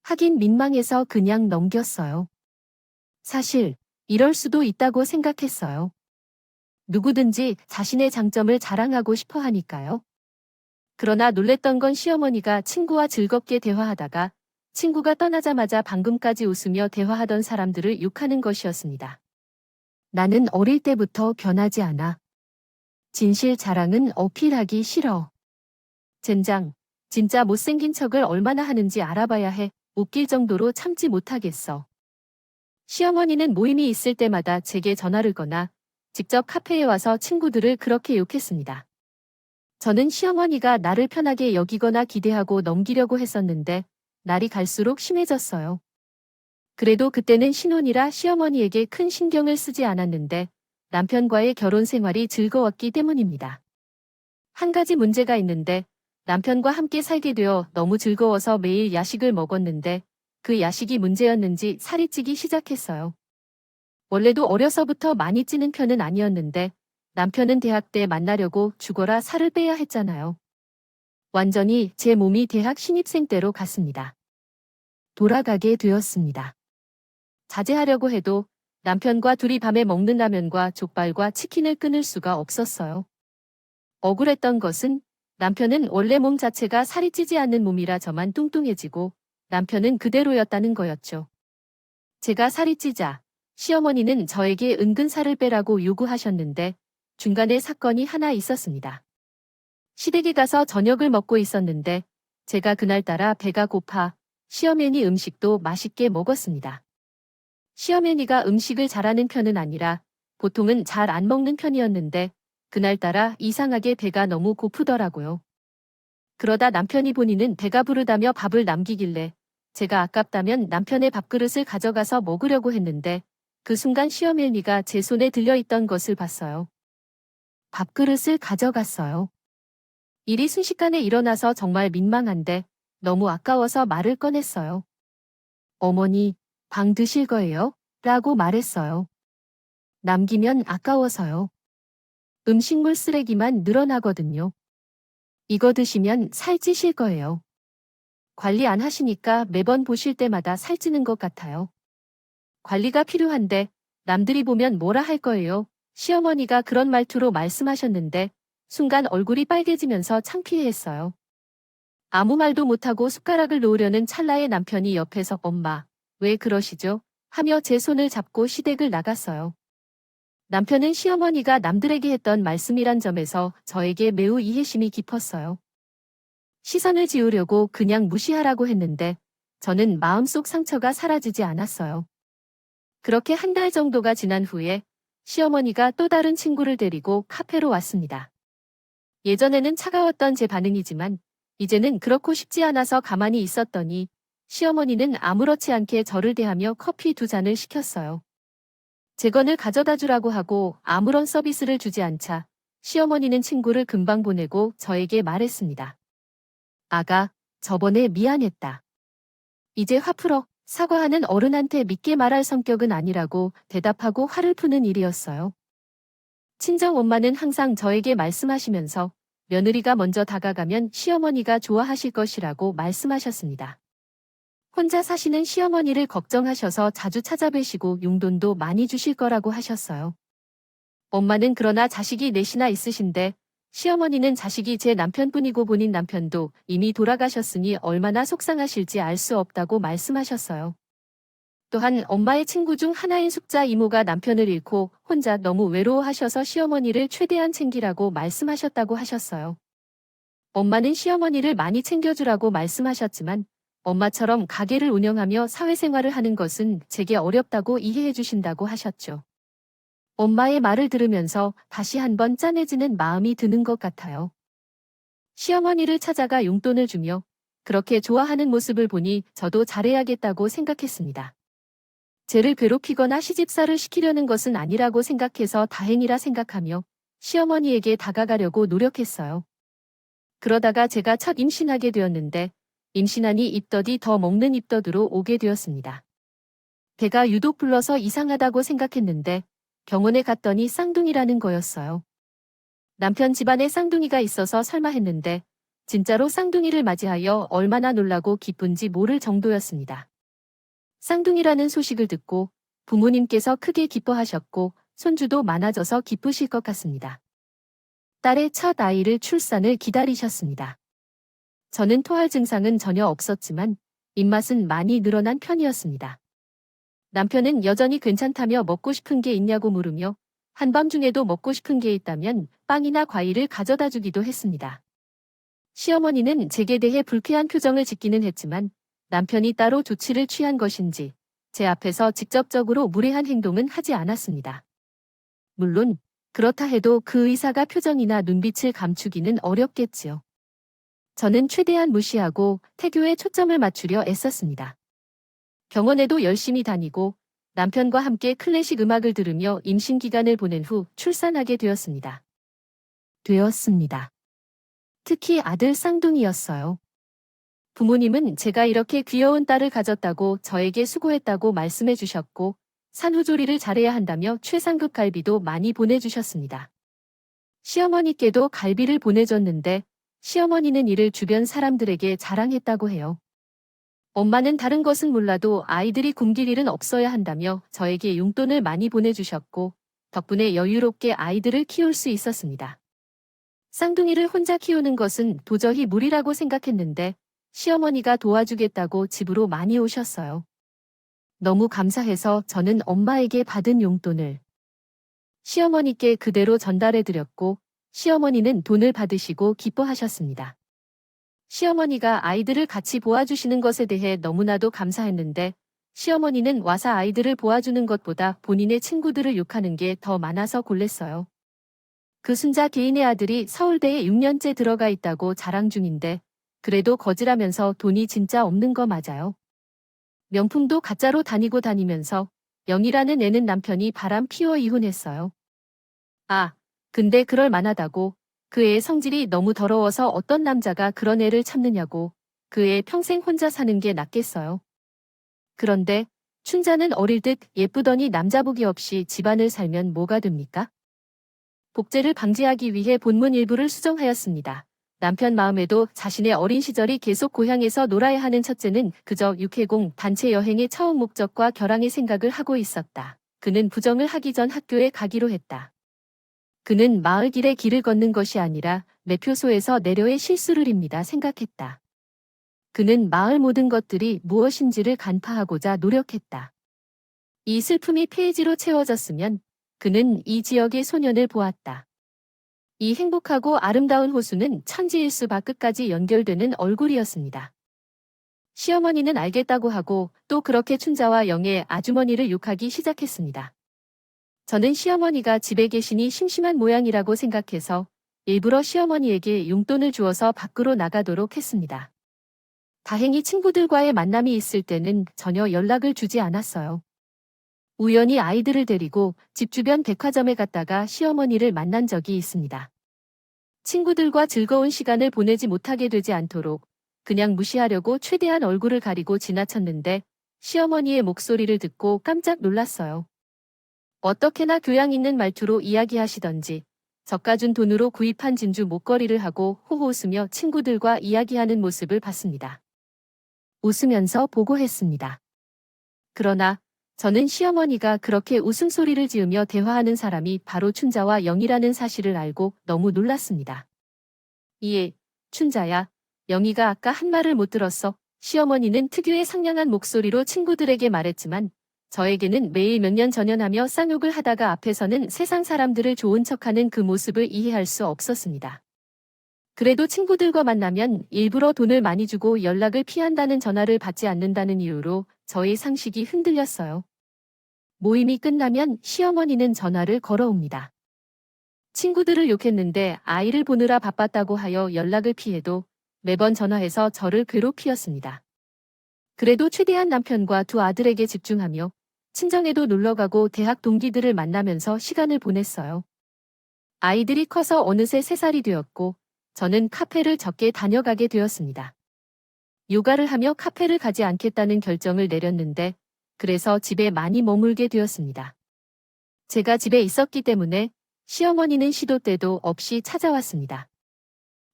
하긴 민망해서 그냥 넘겼어요. 사실 이럴 수도 있다고 생각했어요. 누구든지 자신의 장점을 자랑하고 싶어 하니까요. 그러나 놀랬던 건 시어머니가 친구와 즐겁게 대화하다가 친구가 떠나자마자 방금까지 웃으며 대화하던 사람들을 욕하는 것이었습니다. 나는 어릴 때부터 변하지 않아. 진실 자랑은 어필하기 싫어. 젠장, 진짜 못생긴 척을 얼마나 하는지 알아봐야 해. 웃길 정도로 참지 못하겠어. 시어머니는 모임이 있을 때마다 제게 전화를 거나 직접 카페에 와서 친구들을 그렇게 욕했습니다. 저는 시어머니가 나를 편하게 여기거나 기대하고 넘기려고 했었는데 날이 갈수록 심해졌어요. 그래도 그때는 신혼이라 시어머니에게 큰 신경을 쓰지 않았는데 남편과의 결혼 생활이 즐거웠기 때문입니다. 한 가지 문제가 있는데 남편과 함께 살게 되어 너무 즐거워서 매일 야식을 먹었는데 그 야식이 문제였는지 살이 찌기 시작했어요. 원래도 어려서부터 많이 찌는 편은 아니었는데 남편은 대학 때 만나려고 죽어라 살을 빼야 했잖아요. 완전히 제 몸이 대학 신입생 때로 갔습니다. 돌아가게 되었습니다. 자제하려고 해도 남편과 둘이 밤에 먹는 라면과 족발과 치킨을 끊을 수가 없었어요. 억울했던 것은 남편은 원래 몸 자체가 살이 찌지 않는 몸이라 저만 뚱뚱해지고 남편은 그대로였다는 거였죠. 제가 살이 찌자 시어머니는 저에게 은근 살을 빼라고 요구하셨는데 중간에 사건이 하나 있었습니다. 시댁에 가서 저녁을 먹고 있었는데 제가 그날따라 배가 고파 시어머니 음식도 맛있게 먹었습니다. 시어머니가 음식을 잘하는 편은 아니라 보통은 잘 안 먹는 편이었는데 그날따라 이상하게 배가 너무 고프더라고요. 그러다 남편이 본인은 배가 부르다며 밥을 남기길래 제가 아깝다면 남편의 밥그릇을 가져가서 먹으려고 했는데 그 순간 시어머니가 제 손에 들려있던 것을 봤어요. 밥그릇을 가져갔어요. 일이 순식간에 일어나서 정말 민망한데 너무 아까워서 말을 꺼냈어요. 어머니, 방 드실 거예요? 라고 말했어요. 남기면 아까워서요. 음식물 쓰레기만 늘어나거든요. 이거 드시면 살찌실 거예요. 관리 안 하시니까 매번 보실 때마다 살찌는 것 같아요. 관리가 필요한데 남들이 보면 뭐라 할 거예요. 시어머니가 그런 말투로 말씀하셨는데 순간 얼굴이 빨개지면서 창피해했어요. 아무 말도 못하고 숟가락을 놓으려는 찰나에 남편이 옆에서 엄마, 왜 그러시죠? 하며 제 손을 잡고 시댁을 나갔어요. 남편은 시어머니가 남들에게 했던 말씀이란 점에서 저에게 매우 이해심이 깊었어요. 시선을 지우려고 그냥 무시하라고 했는데 저는 마음속 상처가 사라지지 않았어요. 그렇게 한 달 정도가 지난 후에 시어머니가 또 다른 친구를 데리고 카페로 왔습니다. 예전에는 차가웠던 제 반응이지만 이제는 그렇고 싶지 않아서 가만히 있었더니 시어머니는 아무렇지 않게 저를 대하며 커피 2잔을 시켰어요. 제 건을 가져다 주라고 하고 아무런 서비스를 주지 않자 시어머니는 친구를 금방 보내고 저에게 말했습니다. 아가, 저번에 미안했다. 이제 화 풀어. 사과하는 어른한테 믿게 말할 성격은 아니라고 대답하고 화를 푸는 일이었어요. 친정엄마는 항상 저에게 말씀하시면서 며느리가 먼저 다가가면 시어머니가 좋아하실 것이라고 말씀하셨습니다. 혼자 사시는 시어머니를 걱정하셔서 자주 찾아뵈시고 용돈도 많이 주실 거라고 하셨어요. 엄마는 그러나 자식이 넷이나 있으신데 시어머니는 자식이 제 남편뿐이고 본인 남편도 이미 돌아가셨으니 얼마나 속상하실지 알 수 없다고 말씀하셨어요. 또한 엄마의 친구 중 하나인 숙자 이모가 남편을 잃고 혼자 너무 외로워하셔서 시어머니를 최대한 챙기라고 말씀하셨다고 하셨어요. 엄마는 시어머니를 많이 챙겨주라고 말씀하셨지만 엄마처럼 가게를 운영하며 사회생활을 하는 것은 제게 어렵다고 이해해 주신다고 하셨죠. 엄마의 말을 들으면서 다시 한번 짠해지는 마음이 드는 것 같아요. 시어머니를 찾아가 용돈을 주며 그렇게 좋아하는 모습을 보니 저도 잘해야겠다고 생각했습니다. 쟤를 괴롭히거나 시집살을 시키려는 것은 아니라고 생각해서 다행이라 생각하며 시어머니에게 다가가려고 노력했어요. 그러다가 제가 첫 임신하게 되었는데 임신하니 입덧이 더 먹는 입덧으로 오게 되었습니다. 배가 유독 불러서 이상하다고 생각했는데 병원에 갔더니 쌍둥이라는 거였어요. 남편 집안에 쌍둥이가 있어서 설마 했는데 진짜로 쌍둥이를 맞이하여 얼마나 놀라고 기쁜지 모를 정도였습니다. 쌍둥이라는 소식을 듣고 부모님께서 크게 기뻐하셨고 손주도 많아져서 기쁘실 것 같습니다. 딸의 첫 아이를 출산을 기다리셨습니다. 저는 토할 증상은 전혀 없었지만 입맛은 많이 늘어난 편이었습니다. 남편은 여전히 괜찮다며 먹고 싶은 게 있냐고 물으며 한밤중에도 먹고 싶은 게 있다면 빵이나 과일을 가져다 주기도 했습니다. 시어머니는 제게 대해 불쾌한 표정을 짓기는 했지만 남편이 따로 조치를 취한 것인지 제 앞에서 직접적으로 무례한 행동은 하지 않았습니다. 물론 그렇다 해도 그 의사가 표정이나 눈빛을 감추기는 어렵겠지요. 저는 최대한 무시하고 태교에 초점을 맞추려 애썼습니다. 병원에도 열심히 다니고 남편과 함께 클래식 음악을 들으며 임신 기간을 보낸 후 출산하게 되었습니다. 특히 아들 쌍둥이였어요. 부모님은 제가 이렇게 귀여운 딸을 가졌다고 저에게 수고했다고 말씀해 주셨고 산후조리를 잘해야 한다며 최상급 갈비도 많이 보내주셨습니다. 시어머니께도 갈비를 보내줬는데 시어머니는 이를 주변 사람들에게 자랑했다고 해요. 엄마는 다른 것은 몰라도 아이들이 굶길 일은 없어야 한다며 저에게 용돈을 많이 보내주셨고 덕분에 여유롭게 아이들을 키울 수 있었습니다. 쌍둥이를 혼자 키우는 것은 도저히 무리라고 생각했는데 시어머니가 도와주겠다고 집으로 많이 오셨어요. 너무 감사해서 저는 엄마에게 받은 용돈을 시어머니께 그대로 전달해드렸고 시어머니는 돈을 받으시고 기뻐하셨습니다. 시어머니가 아이들을 같이 보아주시는 것에 대해 너무나도 감사했는데 시어머니는 와서 아이들을 보아주는 것보다 본인의 친구들을 욕하는 게 더 많아서 골랬어요. 그 순자 개인의 아들이 서울대에 6년째 들어가 있다고 자랑 중인데 그래도 거지라면서 돈이 진짜 없는 거 맞아요. 명품도 가짜로 다니면서 영이라는 애는 남편이 바람 피워 이혼했어요. 근데 그럴 만하다고 그 애의 성질이 너무 더러워서 어떤 남자가 그런 애를 참느냐고 그 애 평생 혼자 사는 게 낫겠어요. 그런데 춘자는 어릴 듯 예쁘더니 남자복이 없이 집안을 살면 뭐가 됩니까? 복제를 방지하기 위해 본문 일부를 수정하였습니다. 남편 마음에도 자신의 어린 시절이 계속 고향에서 놀아야 하는 첫째는 그저 육해공 단체 여행의 처음 목적과 결항의 생각을 하고 있었다. 그는 부정을 하기 전 학교에 가기로 했다. 그는 마을 길에 길을 걷는 것이 아니라 매표소에서 내려의 실수를입니다 생각했다. 그는 마을 모든 것들이 무엇인지를 간파하고자 노력했다. 이 슬픔이 페이지로 채워졌으면 그는 이 지역의 소년을 보았다. 이 행복하고 아름다운 호수는 천지일수바 끝까지 연결되는 얼굴이었습니다. 시어머니는 알겠다고 하고 또 그렇게 춘자와 영의 아주머니를 욕하기 시작했습니다. 저는 시어머니가 집에 계시니 심심한 모양이라고 생각해서 일부러 시어머니에게 용돈을 주어서 밖으로 나가도록 했습니다. 다행히 친구들과의 만남이 있을 때는 전혀 연락을 주지 않았어요. 우연히 아이들을 데리고 집 주변 백화점에 갔다가 시어머니를 만난 적이 있습니다. 친구들과 즐거운 시간을 보내지 못하게 되지 않도록 그냥 무시하려고 최대한 얼굴을 가리고 지나쳤는데 시어머니의 목소리를 듣고 깜짝 놀랐어요. 어떻게나 교양 있는 말투로 이야기하시던지 저가준 돈으로 구입한 진주 목걸이를 하고 호호 웃으며 친구들과 이야기하는 모습을 봤습니다. 웃으면서 보고했습니다. 그러나 저는 시어머니가 그렇게 웃음소리를 지으며 대화하는 사람이 바로 춘자와 영이라는 사실을 알고 너무 놀랐습니다. 이에 춘자야, 영희가 아까 한 말을 못 들었어. 시어머니는 특유의 상냥한 목소리로 친구들에게 말했지만 저에게는 매일 몇 년 전연하며 쌍욕을 하다가 앞에서는 세상 사람들을 좋은 척하는 그 모습을 이해할 수 없었습니다. 그래도 친구들과 만나면 일부러 돈을 많이 주고 연락을 피한다는 전화를 받지 않는다는 이유로 저의 상식이 흔들렸어요. 모임이 끝나면 시어머니는 전화를 걸어옵니다. 친구들을 욕했는데 아이를 보느라 바빴다고 하여 연락을 피해도 매번 전화해서 저를 괴롭히었습니다. 그래도 최대한 남편과 두 아들에게 집중하며 친정에도 놀러가고 대학 동기들을 만나면서 시간을 보냈어요. 아이들이 커서 어느새 3살이 되었고 저는 카페를 적게 다녀가게 되었습니다. 요가를 하며 카페를 가지 않겠다는 결정을 내렸는데 그래서 집에 많이 머물게 되었습니다. 제가 집에 있었기 때문에 시어머니는 시도 때도 없이 찾아왔습니다.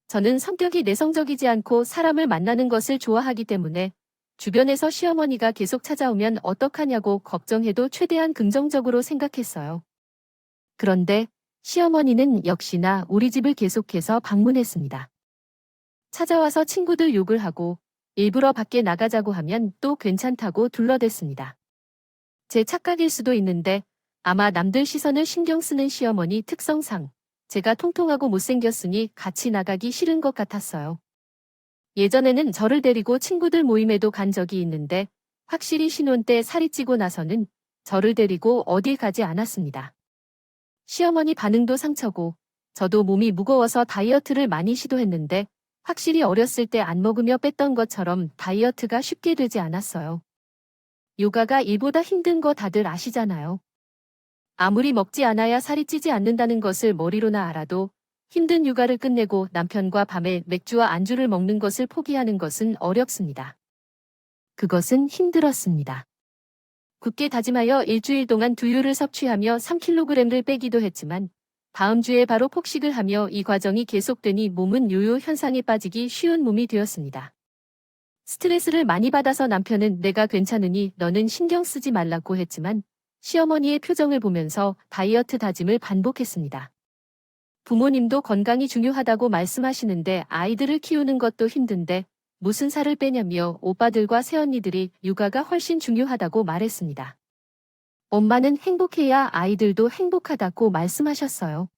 저는 성격이 내성적이지 않고 사람을 만나는 것을 좋아하기 때문에 주변에서 시어머니가 계속 찾아오면 어떡하냐고 걱정해도 최대한 긍정적으로 생각했어요. 그런데 시어머니는 역시나 우리 집을 계속해서 방문했습니다. 찾아와서 친구들 욕을 하고 일부러 밖에 나가자고 하면 또 괜찮다고 둘러댔습니다. 제 착각일 수도 있는데 아마 남들 시선을 신경 쓰는 시어머니 특성상 제가 통통하고 못생겼으니 같이 나가기 싫은 것 같았어요. 예전에는 저를 데리고 친구들 모임에도 간 적이 있는데 확실히 신혼 때 살이 찌고 나서는 저를 데리고 어딜 가지 않았습니다. 시어머니 반응도 상처고 저도 몸이 무거워서 다이어트를 많이 시도했는데 확실히 어렸을 때 안 먹으며 뺐던 것처럼 다이어트가 쉽게 되지 않았어요. 요가가 일보다 힘든 거 다들 아시잖아요. 아무리 먹지 않아야 살이 찌지 않는다는 것을 머리로나 알아도 힘든 육아를 끝내고 남편과 밤에 맥주와 안주를 먹는 것을 포기하는 것은 어렵습니다. 그것은 힘들었습니다. 굳게 다짐하여 일주일 동안 두유를 섭취하며 3kg를 빼기도 했지만 다음 주에 바로 폭식을 하며 이 과정이 계속되니 몸은 요요 현상에 빠지기 쉬운 몸이 되었습니다. 스트레스를 많이 받아서 남편은 내가 괜찮으니 너는 신경 쓰지 말라고 했지만 시어머니의 표정을 보면서 다이어트 다짐을 반복했습니다. 부모님도 건강이 중요하다고 말씀하시는데 아이들을 키우는 것도 힘든데 무슨 살을 빼냐며 오빠들과 새언니들이 육아가 훨씬 중요하다고 말했습니다. 엄마는 행복해야 아이들도 행복하다고 말씀하셨어요.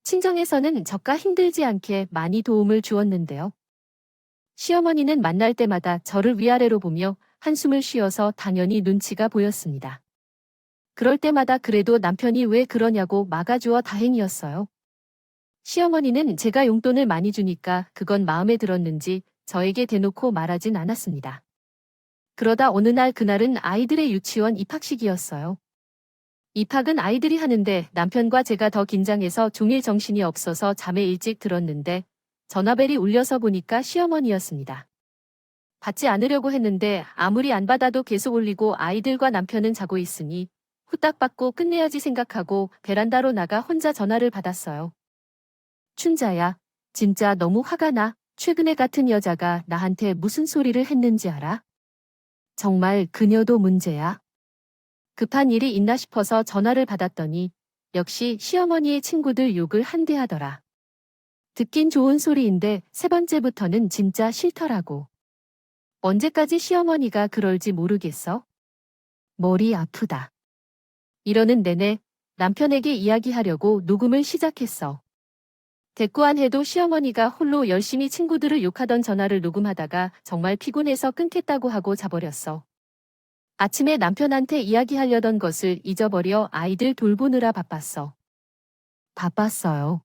친정에서는 저가 힘들지 않게 많이 도움을 주었는데요. 시어머니는 만날 때마다 저를 위아래로 보며 한숨을 쉬어서 당연히 눈치가 보였습니다. 그럴 때마다 그래도 남편이 왜 그러냐고 막아주어 다행이었어요. 시어머니는 제가 용돈을 많이 주니까 그건 마음에 들었는지 저에게 대놓고 말하진 않았습니다. 그러다 어느 날 그날은 아이들의 유치원 입학식이었어요. 입학은 아이들이 하는데 남편과 제가 더 긴장해서 종일 정신이 없어서 잠에 일찍 들었는데 전화벨이 울려서 보니까 시어머니였습니다. 받지 않으려고 했는데 아무리 안 받아도 계속 울리고 아이들과 남편은 자고 있으니 후딱 받고 끝내야지 생각하고 베란다로 나가 혼자 전화를 받았어요. 춘자야, 진짜 너무 화가 나. 최근에 같은 여자가 나한테 무슨 소리를 했는지 알아? 정말 그녀도 문제야. 급한 일이 있나 싶어서 전화를 받았더니 역시 시어머니의 친구들 욕을 한대 하더라. 듣긴 좋은 소리인데 3번째부터는 진짜 싫더라고. 언제까지 시어머니가 그럴지 모르겠어? 머리 아프다. 이러는 내내 남편에게 이야기하려고 녹음을 시작했어. 대꾸 안 해도 시어머니가 홀로 열심히 친구들을 욕하던 전화를 녹음하다가 정말 피곤해서 끊겠다고 하고 자버렸어. 아침에 남편한테 이야기하려던 것을 잊어버려 아이들 돌보느라 바빴어. 바빴어요.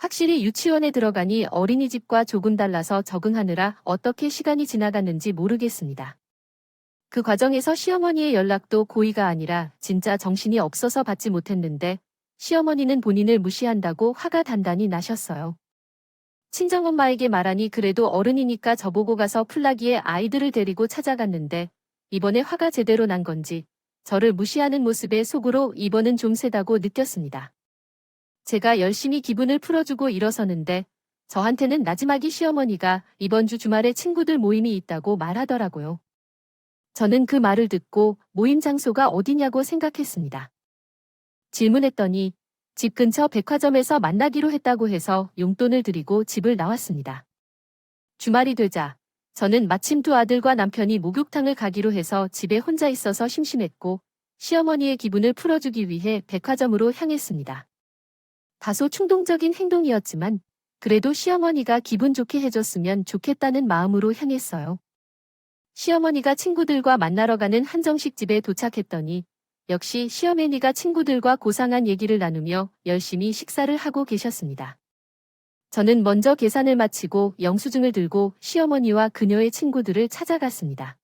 확실히 유치원에 들어가니 어린이집과 조금 달라서 적응하느라 어떻게 시간이 지나갔는지 모르겠습니다. 그 과정에서 시어머니의 연락도 고의가 아니라 진짜 정신이 없어서 받지 못했는데 시어머니는 본인을 무시한다고 화가 단단히 나셨어요. 친정엄마에게 말하니 그래도 어른이니까 저보고 가서 풀라기에 아이들을 데리고 찾아갔는데 이번에 화가 제대로 난 건지 저를 무시하는 모습에 속으로 이번은 좀 세다고 느꼈습니다. 제가 열심히 기분을 풀어주고 일어서는데 저한테는 나지막이 시어머니가 이번 주 주말에 친구들 모임이 있다고 말하더라고요. 저는 그 말을 듣고 모임 장소가 어디냐고 생각했습니다. 질문했더니 집 근처 백화점에서 만나기로 했다고 해서 용돈을 드리고 집을 나왔습니다. 주말이 되자 저는 마침 두 아들과 남편이 목욕탕을 가기로 해서 집에 혼자 있어서 심심했고 시어머니의 기분을 풀어주기 위해 백화점으로 향했습니다. 다소 충동적인 행동이었지만 그래도 시어머니가 기분 좋게 해줬으면 좋겠다는 마음으로 향했어요. 시어머니가 친구들과 만나러 가는 한정식 집에 도착했더니 역시 시어머니가 친구들과 고상한 얘기를 나누며 열심히 식사를 하고 계셨습니다. 저는 먼저 계산을 마치고 영수증을 들고 시어머니와 그녀의 친구들을 찾아갔습니다.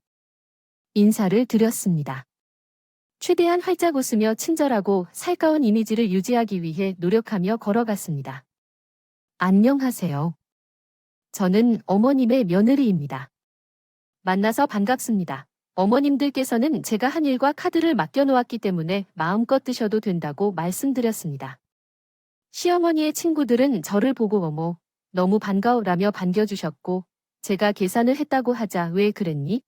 인사를 드렸습니다. 최대한 활짝 웃으며 친절하고 살가운 이미지를 유지하기 위해 노력하며 걸어갔습니다. 안녕하세요. 저는 어머님의 며느리입니다. 만나서 반갑습니다. 어머님들께서는 제가 한 일과 카드를 맡겨놓았기 때문에 마음껏 드셔도 된다고 말씀드렸습니다. 시어머니의 친구들은 저를 보고 어머, 너무 반가워라며 반겨주셨고 제가 계산을 했다고 하자 왜 그랬니?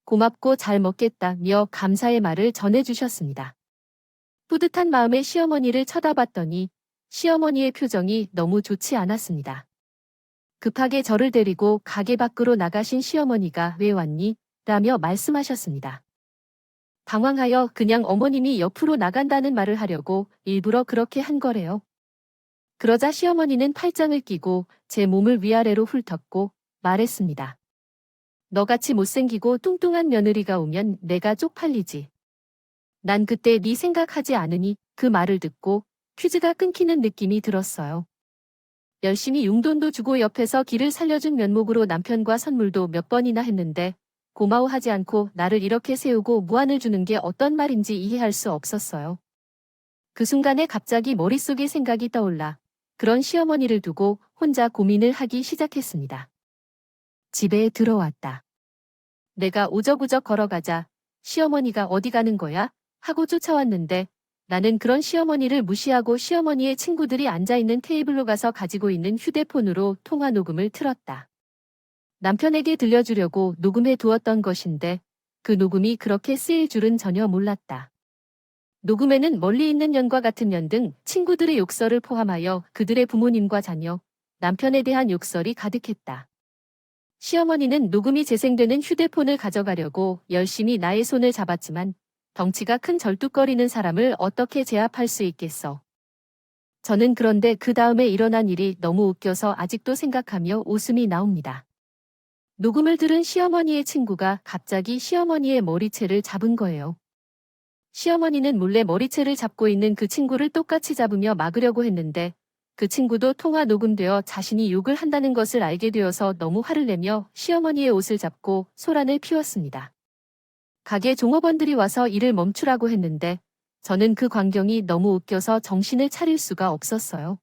고맙고 잘 먹겠다며 감사의 말을 전해주셨습니다. 뿌듯한 마음에 시어머니를 쳐다봤더니 시어머니의 표정이 너무 좋지 않았습니다. 급하게 저를 데리고 가게 밖으로 나가신 시어머니가 왜 왔니? 라며 말씀하셨습니다. 당황하여 그냥 어머님이 옆으로 나간다는 말을 하려고 일부러 그렇게 한 거래요. 그러자 시어머니는 팔짱을 끼고 제 몸을 위아래로 훑었고 말했습니다. 너같이 못생기고 뚱뚱한 며느리가 오면 내가 쪽팔리지. 난 그때 네 생각하지 않으니 그 말을 듣고 퀴즈가 끊기는 느낌이 들었어요. 열심히 용돈도 주고 옆에서 길을 살려준 면목으로 남편과 선물도 몇 번이나 했는데 고마워하지 않고 나를 이렇게 세우고 무안을 주는 게 어떤 말인지 이해할 수 없었어요. 그 순간에 갑자기 머릿속에 생각이 떠올라 그런 시어머니를 두고 혼자 고민을 하기 시작했습니다. 집에 들어왔다. 내가 우적우적 걸어가자 시어머니가 어디 가는 거야? 하고 쫓아왔는데 나는 그런 시어머니를 무시하고 시어머니의 친구들이 앉아있는 테이블로 가서 가지고 있는 휴대폰으로 통화 녹음을 틀었다. 남편에게 들려주려고 녹음해 두었던 것인데 그 녹음이 그렇게 쓰일 줄은 전혀 몰랐다. 녹음에는 멀리 있는 년과 같은 년 등 친구들의 욕설을 포함하여 그들의 부모님과 자녀, 남편에 대한 욕설이 가득했다. 시어머니는 녹음이 재생되는 휴대폰을 가져가려고 열심히 나의 손을 잡았지만 덩치가 큰 절뚝거리는 사람을 어떻게 제압할 수 있겠어. 저는 그런데 그 다음에 일어난 일이 너무 웃겨서 아직도 생각하며 웃음이 나옵니다. 녹음을 들은 시어머니의 친구가 갑자기 시어머니의 머리채를 잡은 거예요. 시어머니는 몰래 머리채를 잡고 있는 그 친구를 똑같이 잡으며 막으려고 했는데 그 친구도 통화 녹음되어 자신이 욕을 한다는 것을 알게 되어서 너무 화를 내며 시어머니의 옷을 잡고 소란을 피웠습니다. 가게 종업원들이 와서 일을 멈추라고 했는데 저는 그 광경이 너무 웃겨서 정신을 차릴 수가 없었어요.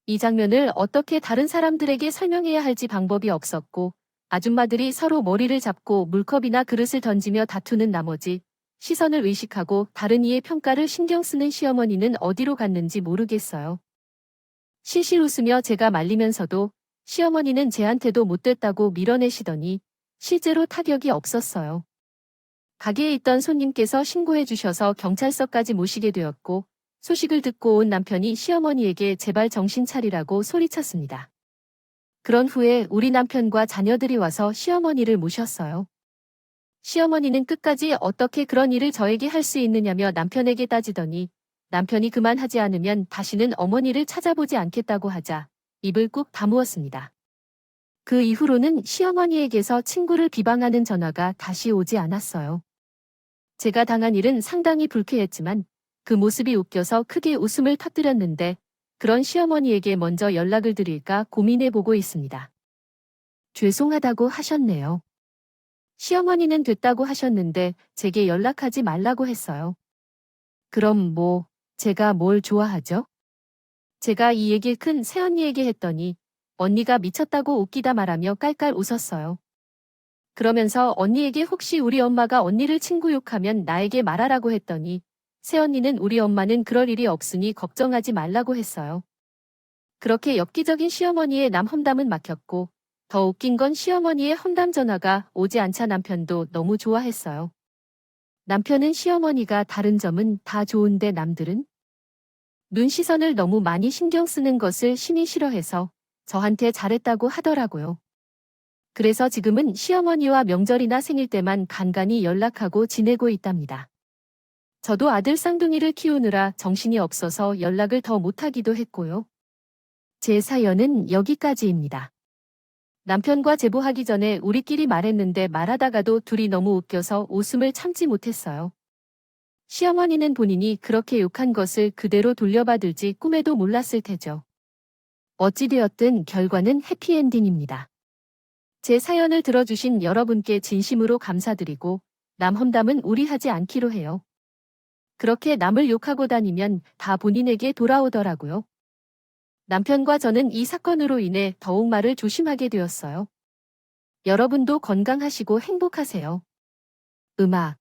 이 장면을 어떻게 다른 사람들에게 설명해야 할지 방법이 없었고 아줌마들이 서로 머리를 잡고 물컵이나 그릇을 던지며 다투는 나머지 시선을 의식하고 다른 이의 평가를 신경 쓰는 시어머니는 어디로 갔는지 모르겠어요. 실실 웃으며 제가 말리면서도 시어머니는 제한테도 못됐다고 밀어내시더니 실제로 타격이 없었어요. 가게에 있던 손님께서 신고해 주셔서 경찰서까지 모시게 되었고 소식을 듣고 온 남편이 시어머니에게 제발 정신 차리라고 소리쳤습니다. 그런 후에 우리 남편과 자녀들이 와서 시어머니를 모셨어요. 시어머니는 끝까지 어떻게 그런 일을 저에게 할 수 있느냐며 남편에게 따지더니 남편이 그만하지 않으면 다시는 어머니를 찾아보지 않겠다고 하자 입을 꾹 다무었습니다. 그 이후로는 시어머니에게서 친구를 비방하는 전화가 다시 오지 않았어요. 제가 당한 일은 상당히 불쾌했지만 그 모습이 웃겨서 크게 웃음을 터뜨렸는데 그런 시어머니에게 먼저 연락을 드릴까 고민해보고 있습니다. 죄송하다고 하셨네요. 시어머니는 됐다고 하셨는데 제게 연락하지 말라고 했어요. 그럼 제가 뭘 좋아하죠? 제가 이 얘기를 큰 새언니에게 했더니 언니가 미쳤다고 웃기다 말하며 깔깔 웃었어요. 그러면서 언니에게 혹시 우리 엄마가 언니를 친구 욕하면 나에게 말하라고 했더니 새언니는 우리 엄마는 그럴 일이 없으니 걱정하지 말라고 했어요. 그렇게 엽기적인 시어머니의 남험담은 막혔고 더 웃긴 건 시어머니의 험담 전화가 오지 않자 남편도 너무 좋아했어요. 남편은 시어머니가 다른 점은 다 좋은데 남들은? 눈 시선을 너무 많이 신경 쓰는 것을 심히 싫어해서 저한테 잘했다고 하더라고요. 그래서 지금은 시어머니와 명절이나 생일 때만 간간히 연락하고 지내고 있답니다. 저도 아들 쌍둥이를 키우느라 정신이 없어서 연락을 더 못하기도 했고요. 제 사연은 여기까지입니다. 남편과 제보하기 전에 우리끼리 말했는데 말하다가도 둘이 너무 웃겨서 웃음을 참지 못했어요. 시어머니는 본인이 그렇게 욕한 것을 그대로 돌려받을지 꿈에도 몰랐을 테죠. 어찌되었든 결과는 해피엔딩입니다. 제 사연을 들어주신 여러분께 진심으로 감사드리고 남 험담은 우리 하지 않기로 해요. 그렇게 남을 욕하고 다니면 다 본인에게 돌아오더라고요. 남편과 저는 이 사건으로 인해 더욱 말을 조심하게 되었어요. 여러분도 건강하시고 행복하세요. 음악